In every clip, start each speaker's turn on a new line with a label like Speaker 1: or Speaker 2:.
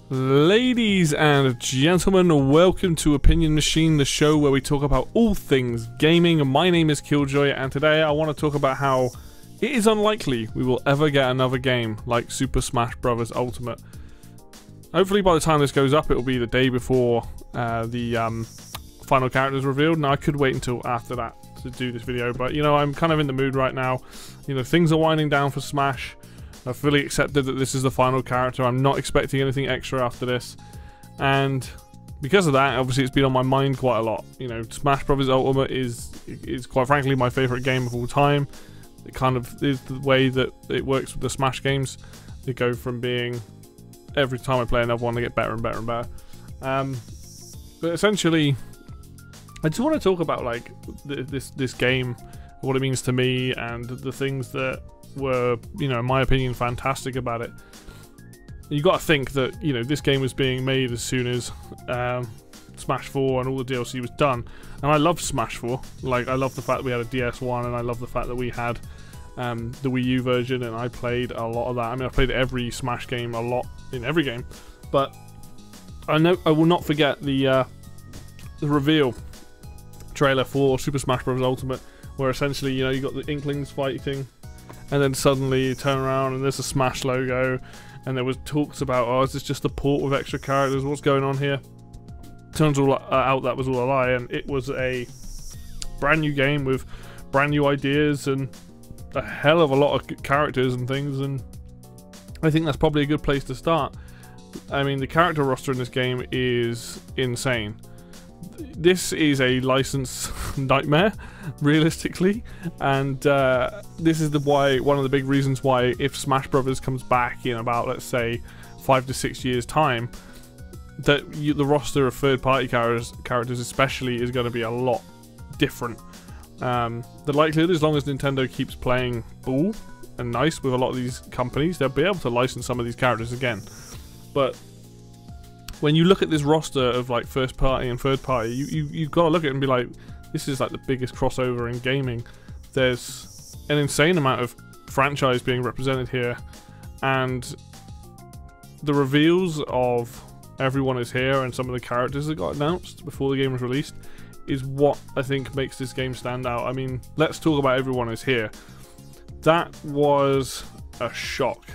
Speaker 1: Ladies and gentlemen, welcome to Opinion Machine, the show where we talk about all things gaming. My name is Killjoy, and today I want to talk about how it is unlikely we will ever get another game like Super Smash Bros. Ultimate. Hopefully by the time this goes up, it will be the day before the final character is revealed. Now, I could wait until after that to do this video, but you know, I'm kind of in the mood right now. You know, things are winding down for Smash. I've fully accepted that this is the final character. I'm not expecting anything extra after this, and because of that, obviously it's been on my mind quite a lot. You know, Smash Bros. Ultimate is quite frankly my favourite game of all time. It kind of is the way that it works with the Smash games. They go from being, every time I play another one, they get better and better and better. But essentially, I just want to talk about like this game, what it means to me, and the things that were, you know, in my opinion, fantastic about it. You got to think that, you know, this game was being made as soon as Smash 4 and all the DLC was done, and I love Smash 4. Like, I love the fact that we had a DS1, and I love the fact that we had the Wii U version, and I played a lot of that. I mean, I played every Smash game a lot in every game, but I will not forget the reveal trailer for Super Smash Bros. Ultimate, where essentially, you know, you got the Inklings fighting, and then suddenly you turn around and there's a Smash logo, and there was talks about, oh, is this just a port with extra characters? What's going on here? Turns out that was all a lie, and it was a brand new game with brand new ideas and a hell of a lot of characters and things, and I think that's probably a good place to start. I mean, the character roster in this game is insane. This is a license nightmare, realistically, and this is one of the big reasons why, if Smash Brothers comes back in about, let's say, 5 to 6 years time, that the roster of third-party characters especially is going to be a lot different. The likelihood, as long as Nintendo keeps playing ball and nice with a lot of these companies, they'll be able to license some of these characters again. But when you look at this roster of like first party and third party, you've got to look at it and be like, this is like the biggest crossover in gaming. There's an insane amount of franchise being represented here, and the reveals of Everyone Is Here and some of the characters that got announced before the game was released is what I think makes this game stand out. I mean, let's talk about Everyone Is Here. That was a shock.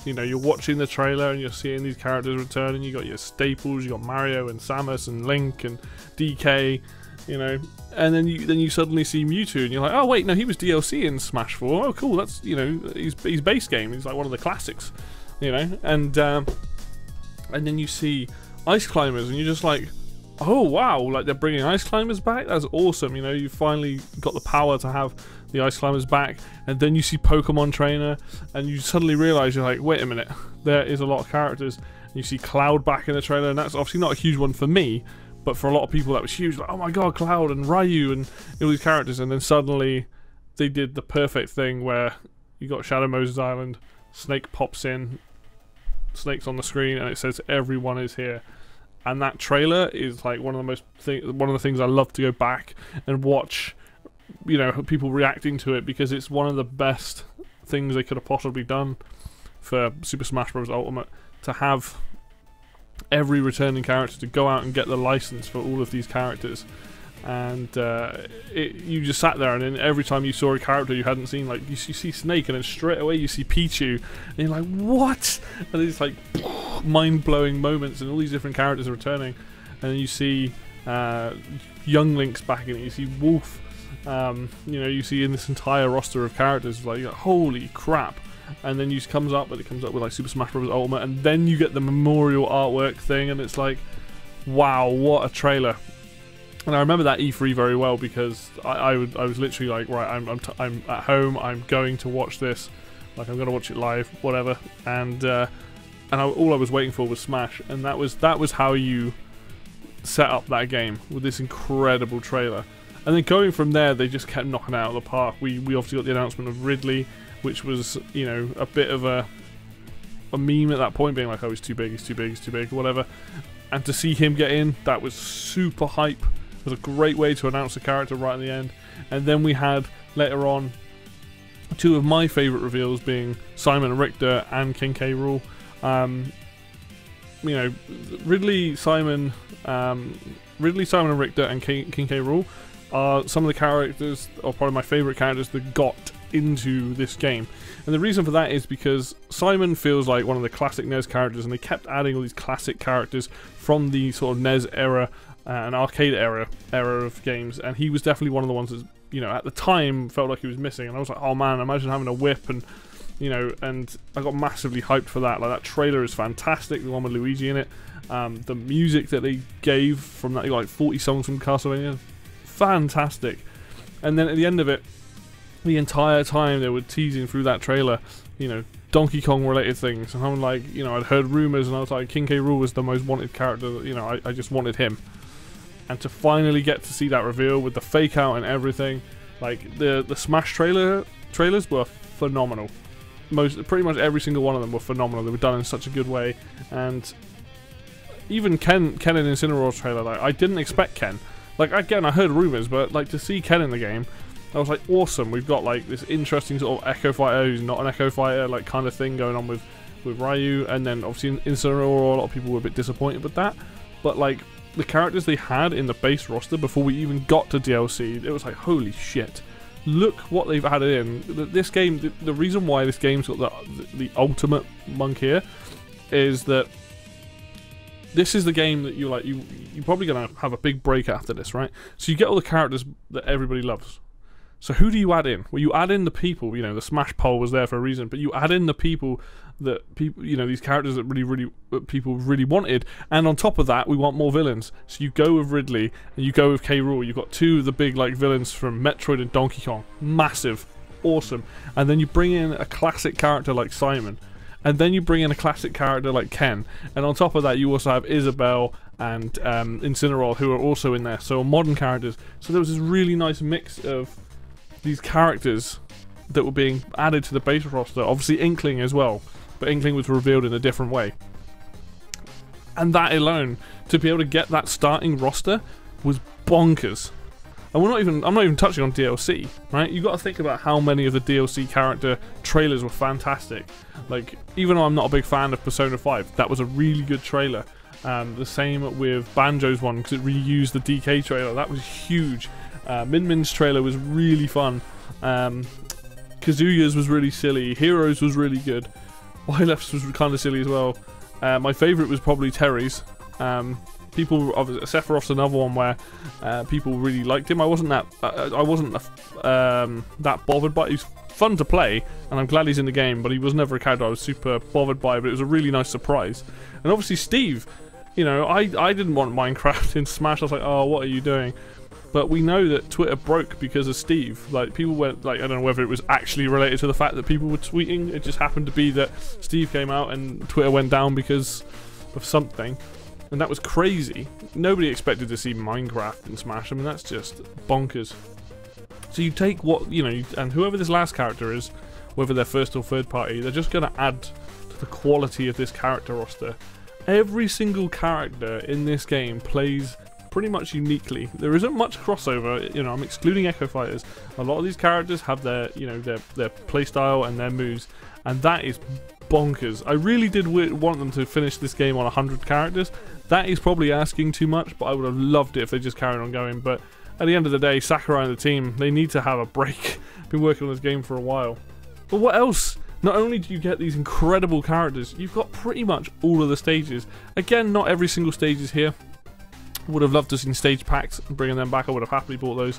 Speaker 1: You know, you're watching the trailer and you're seeing these characters returning. You got your staples, you got Mario and Samus and Link and DK, you know, and then you suddenly see Mewtwo and you're like, oh wait, no, he was DLC in Smash 4. Oh cool, that's, you know, he's base game. He's like one of the classics, you know, and then you see Ice Climbers and you're just like, oh wow, like they're bringing Ice Climbers back. That's awesome. You know, you finally got the power to have the Ice Climbers back, and then you see Pokemon Trainer, and you suddenly realize, you're like, wait a minute, there is a lot of characters. And you see Cloud back in the trailer, and that's obviously not a huge one for me, but for a lot of people that was huge. Like, oh my god, Cloud and Ryu and all these characters, and then suddenly they did the perfect thing where you got Shadow Moses Island, Snake pops in, Snake's on the screen, and it says Everyone Is Here. And that trailer is like one of the things I love to go back and watch, you know, people reacting to it, because it's one of the best things they could have possibly done for Super Smash Bros. Ultimate, to have every returning character to go out and get the license for all of these characters. And you just sat there, and then every time you saw a character you hadn't seen, like you see Snake, and then straight away you see Pichu, and you're like, what? And it's like mind-blowing moments, and all these different characters are returning. And then you see Young Link's back in it, you see Wolf, you know, you see in this entire roster of characters, like, holy crap. And then it comes up with like Super Smash Bros. Ultimate, and then you get the memorial artwork thing, and it's like, wow, what a trailer. And I remember that E3 very well, because I was literally like, right, I'm at home, I'm going to watch this, like I'm going to watch it live, whatever. And all I was waiting for was Smash, and that was how you set up that game, with this incredible trailer. And then going from there, they just kept knocking it out of the park. We obviously got the announcement of Ridley, which was, you know, a bit of a meme at that point, being like, oh, he's too big, he's too big, he's too big, whatever. And to see him get in, that was super hype. It was a great way to announce the character right at the end. And then we had, later on, Two of my favourite reveals being Simon Richter and King K. Rool. You know, Ridley, Simon and Richter and King K. Rool are some of the characters, or probably my favourite characters, that got into this game. And the reason for that is because Simon feels like one of the classic NES characters, and they kept adding all these classic characters from the sort of NES era and arcade era of games, and he was definitely one of the ones that, you know, at the time felt like he was missing. And I was like, oh man, imagine having a whip, and you know, and I got massively hyped for that. Like, that trailer is fantastic, the one with Luigi in it. The music that they gave from that, like 40 songs from Castlevania, fantastic. And then at the end of it, the entire time they were teasing through that trailer, you know, Donkey Kong related things, and I'm like, you know, I'd heard rumours, and I was like, King K. Rool was the most wanted character, you know, I just wanted him. And to finally get to see that reveal with the fake out and everything, like the Smash trailers were phenomenal. Pretty much every single one of them were phenomenal. They were done in such a good way, and even Ken and Incineroar's trailer, like, I didn't expect Ken. Like, again, I heard rumours, but like, to see Ken in the game, I was like, awesome. We've got like this interesting sort of Echo Fighter who's not an Echo Fighter, like, kind of thing going on with Ryu, and then obviously Incineroar, a lot of people were a bit disappointed with that, but like, the characters they had in the base roster before we even got to DLC, it was like, holy shit. Look what they've added in. This game, the reason why this game's got the ultimate monk here is that this is the game that you're probably going to have a big break after this, right? So you get all the characters that everybody loves. So who do you add in? Well, you add in the people, you know, the Smash poll was there for a reason, but you add in the people, you know, these characters that people really wanted, and on top of that, we want more villains. So you go with Ridley, and you go with K. Rool. You've got two of the big, like, villains from Metroid and Donkey Kong. Massive. Awesome. And then you bring in a classic character like Simon, and then you bring in a classic character like Ken, and on top of that, you also have Isabelle and Incineroar, who are also in there, so modern characters. So there was this really nice mix of these characters that were being added to the base roster. Obviously Inkling as well, but Inkling was revealed in a different way. And that alone, to be able to get that starting roster, was bonkers. And I'm not even touching on DLC, right? You've got to think about how many of the DLC character trailers were fantastic. Like, even though I'm not a big fan of Persona 5, that was a really good trailer. The same with Banjo's one, because it reused the DK trailer. That was huge. Min Min's trailer was really fun. Kazuya's was really silly. Heroes was really good. Wyleft's was kind of silly as well. My favourite was probably Terry's. Sephiroth's another one where people really liked him. I wasn't that bothered by it. He's fun to play, and I'm glad he's in the game, but he was never a character I was super bothered by, but it was a really nice surprise. And obviously Steve, you know, I didn't want Minecraft in Smash. I was like, oh, what are you doing? But we know that Twitter broke because of Steve. Like, people went, like, I don't know whether it was actually related to the fact that people were tweeting. It just happened to be that Steve came out and Twitter went down because of something. And that was crazy. Nobody expected to see Minecraft in Smash. I mean, that's just bonkers. So you take what, you know, and whoever this last character is, whether they're first or third party, they're just going to add to the quality of this character roster. Every single character in this game plays pretty much uniquely. There isn't much crossover, you know, I'm excluding Echo Fighters. A lot of these characters have their, you know, their playstyle and their moves, and that is bonkers. I really did want them to finish this game on 100 characters. That is probably asking too much, but I would have loved it if they just carried on going. But at the end of the day, Sakurai and the team, they need to have a break. Been working on this game for a while. But what else? Not only do you get these incredible characters, you've got pretty much all of the stages. Again, not every single stage is here. Would have loved to have seen stage packs and bringing them back. I would have happily bought those.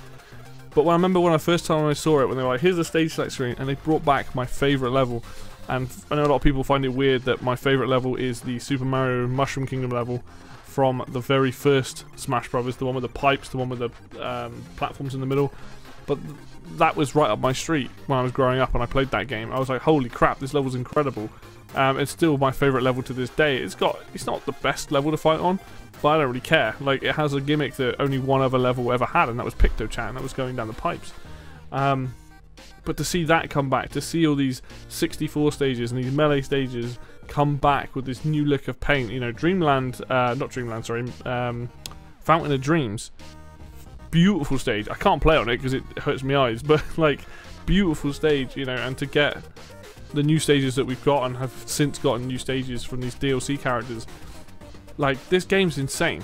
Speaker 1: But I remember when I first time I saw it, when they were like, here's the stage select screen, and they brought back my favourite level. And I know a lot of people find it weird that my favourite level is the Super Mario Mushroom Kingdom level from the very first Smash Brothers, the one with the pipes, the one with the platforms in the middle. But that was right up my street when I was growing up and I played that game. I was like, holy crap, this level's incredible. It's still my favourite level to this day. It's not the best level to fight on, but I don't really care. Like, it has a gimmick that only one other level ever had, and that was Picto-chan. That was going down the pipes. But to see that come back, to see all these 64 stages and these melee stages come back with this new look of paint, you know, Fountain of Dreams, beautiful stage. I can't play on it because it hurts my eyes, but like, beautiful stage, you know, and to get the new stages that we've got and have since gotten new stages from these DLC characters, like, this game's insane.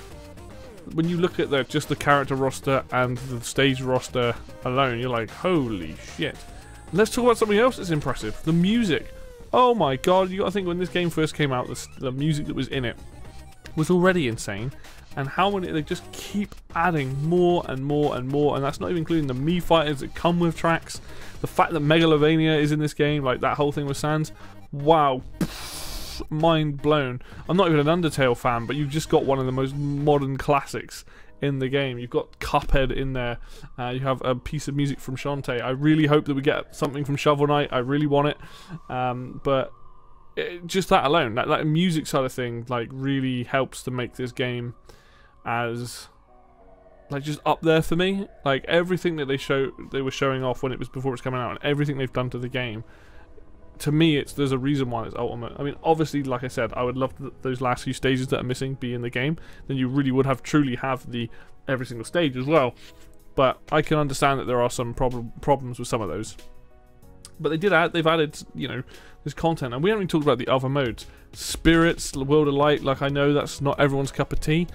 Speaker 1: When you look at just the character roster and the stage roster alone, you're like, holy shit. Let's talk about something else that's impressive. The music. Oh my god, you gotta think when this game first came out, the music that was in it was already insane. And how many, they just keep adding more and more and more, and that's not even including the Mii fighters that come with tracks. The fact that Megalovania is in this game, like that whole thing with Sans, wow, mind blown. I'm not even an Undertale fan, but you've just got one of the most modern classics in the game. You've got Cuphead in there, you have a piece of music from Shantae. I really hope that we get something from Shovel Knight, I really want it, but just that alone, that music side of thing, like, really helps to make this game as, like, just up there for me. Like, everything that they were showing off when before it was coming out, and everything they've done to the game, to me, there's a reason why it's Ultimate. I mean, obviously, like I said, I would love those last few stages that are missing be in the game. Then you really would truly have every single stage as well. But I can understand that there are some problems with some of those. But they've added, you know, this content, and we haven't even talked about the other modes. Spirits, the World of Light. Like, I know that's not everyone's cup of tea,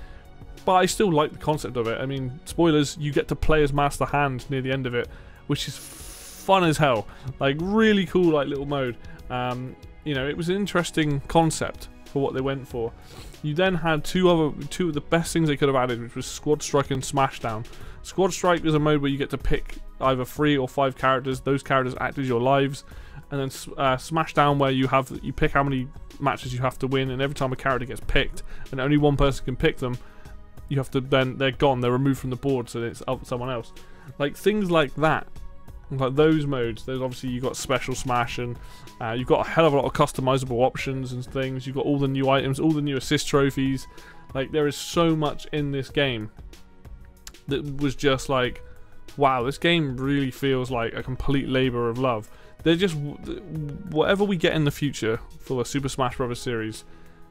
Speaker 1: but I still like the concept of it. I mean, spoilers, you get to play as Master Hand near the end of it, which is fun as hell. Like, really cool, like, little mode. You know, it was an interesting concept for what they went for. You then had two of the best things they could have added, which was Squad Strike and Smashdown. Squad Strike is a mode where you get to pick either 3 or 5 characters. Those characters act as your lives. And then Smashdown, where you pick how many matches you have to win, and every time a character gets picked, and only one person can pick them, you have to, then they're gone, they're removed from the board, so it's up to someone else. Like, things like that, like those modes. There's obviously, you've got Special Smash, and you've got a hell of a lot of customizable options and things. You've got all the new items, all the new assist trophies. Like, there is so much in this game that was just like, wow, this game really feels like a complete labour of love. They're just, whatever we get in the future for the Super Smash Bros. Series,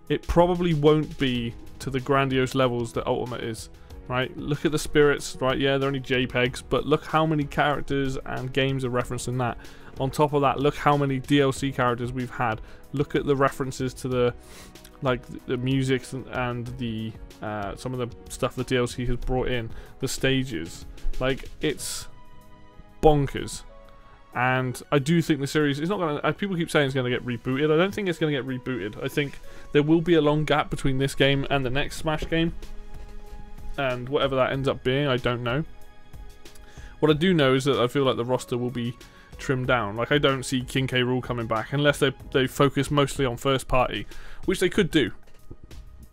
Speaker 1: it probably won't be to the grandiose levels that Ultimate is, right? Look at the spirits, right? Yeah, they're only JPEGs, but look how many characters and games are referenced in that. On top of that, look how many DLC characters we've had. Look at the references to the, like, the music and the some of the stuff the DLC has brought in, the stages. Like, it's bonkers. And I do think the series is not going to... People keep saying it's going to get rebooted. I don't think it's going to get rebooted. I think there will be a long gap between this game and the next Smash game. And whatever that ends up being, I don't know. What I do know is that I feel like the roster will be trimmed down. Like, I don't see King K. Rool coming back unless they focus mostly on first party, which they could do.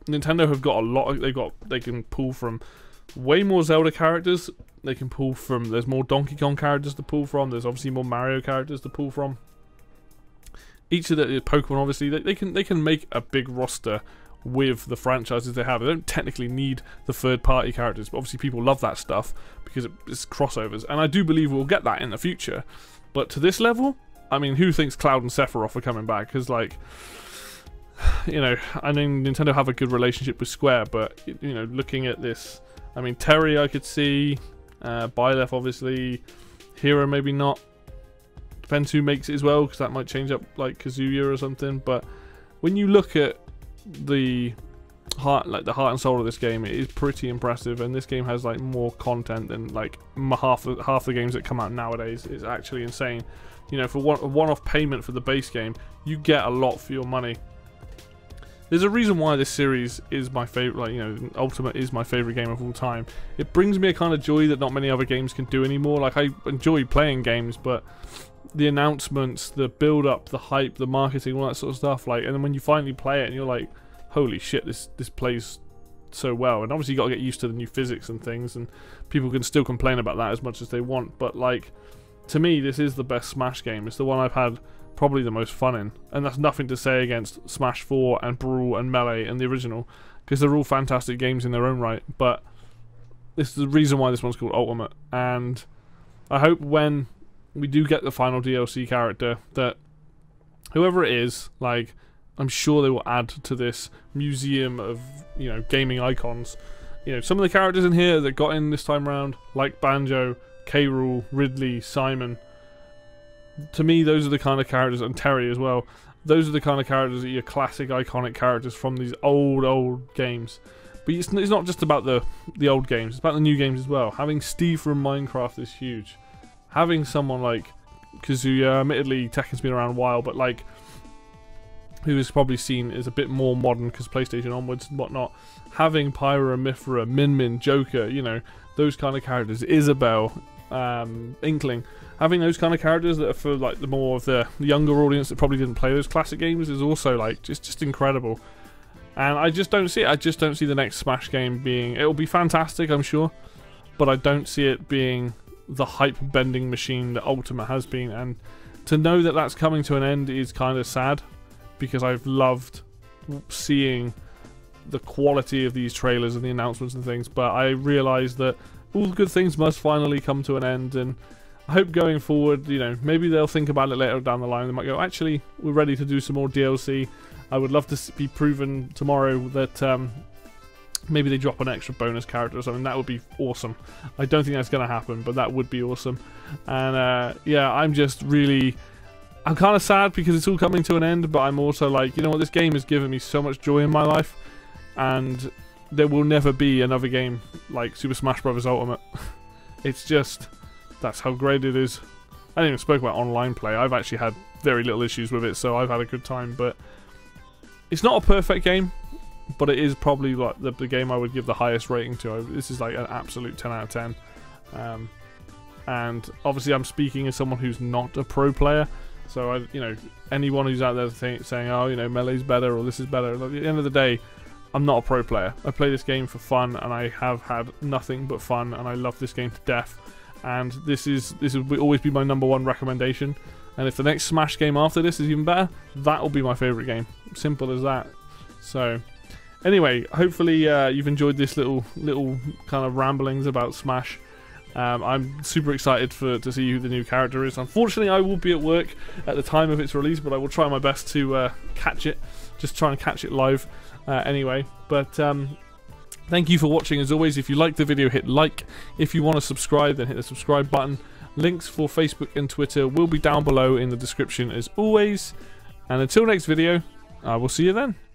Speaker 1: Nintendo have got a lot. They can pull from way more Zelda characters. They can pull from, there's more Donkey Kong characters to pull from. There's obviously more Mario characters to pull from. Each of the Pokemon, obviously, they can make a big roster with the franchises they have. They don't technically need the third-party characters, but obviously people love that stuff because it's crossovers, and I do believe we'll get that in the future. But to this level, I mean, who thinks Cloud and Sephiroth are coming back? Because, like, you know, I mean, Nintendo have a good relationship with Square, but, you know, looking at this, I mean, Terry I could see, Byleth obviously, Hero maybe not. Depends who makes it as well, because that might change up, like, Kazuya or something. But when you look at the heart and soul of this game, it is pretty impressive, and this game has, like, more content than, like, half the games that come out nowadays. It's actually insane. You know, for a one-off payment for the base game, you get a lot for your money. There's a reason why this series is my favorite. Like, you know, Ultimate is my favorite game of all time. It brings me a kind of joy that not many other games can do anymore. Like, I enjoy playing games, but the announcements, the build-up, the hype, the marketing, all that sort of stuff, like, and then when you finally play it and you're like, holy shit, this plays so well. And obviously you got to get used to the new physics and things, and people can still complain about that as much as they want, but, like, to me, this is the best Smash game. It's the one I've had probably the most fun in, and that's nothing to say against Smash 4 and Brawl and Melee and the original, because they're all fantastic games in their own right. But this is the reason why this one's called Ultimate, and I hope when we do get the final DLC character that whoever it is, like, I'm sure they will add to this museum of, you know, gaming icons. You know, some of the characters in here that got in this time around, like Banjo, K. Rool, Ridley, Simon, to me, those are the kind of characters, and Terry as well, those are the kind of characters that are your classic, iconic characters from these old games. But it's not just about the old games, it's about the new games as well. Having Steve from Minecraft is huge. Having someone like Kazuya, admittedly Tekken's been around a while, but like, who is probably seen as a bit more modern because PlayStation onwards and whatnot. Having Pyra, Mythra, Min Min, Joker, you know, those kind of characters, Isabelle, Inkling, having those kind of characters that are for like the more of the younger audience that probably didn't play those classic games is also like just incredible. And I just don't see it. I just don't see the next Smash game being... It'll be fantastic, I'm sure, but I don't see it being the hype-bending machine that Ultima has been. And to know that that's coming to an end is kind of sad, because I've loved seeing the quality of these trailers and the announcements and things, but I realise that all good things must finally come to an end, and I hope going forward, you know, maybe they'll think about it later down the line. They might go, actually, we're ready to do some more DLC. I would love to be proven tomorrow that maybe they drop an extra bonus character or something. That would be awesome. I don't think that's going to happen, but that would be awesome. And yeah, I'm kind of sad because it's all coming to an end, but I'm also like, you know what, this game has given me so much joy in my life, and there will never be another game like Super Smash Bros. Ultimate. It's just, that's how great it is. I didn't even spoke about online play. I've actually had very little issues with it, so I've had a good time, but it's not a perfect game, but it is probably like the game I would give the highest rating to. This is like an absolute 10 out of 10. And obviously I'm speaking as someone who's not a pro player, so you know, anyone who's out there saying, oh, you know, Melee's better or this is better, like, at the end of the day, I'm not a pro player. I play this game for fun, and I have had nothing but fun, and I love this game to death. And this will always be my #1 recommendation. And if the next Smash game after this is even better, that will be my favourite game. Simple as that. So, anyway, hopefully you've enjoyed this little kind of ramblings about Smash. I'm super excited to see who the new character is. Unfortunately, I will be at work at the time of its release, but I will try my best to catch it. Just try and catch it live anyway. But thank you for watching as always. If you liked the video, hit like. If you want to subscribe, then hit the subscribe button. Links for Facebook and Twitter will be down below in the description as always. And until next video, I will see you then.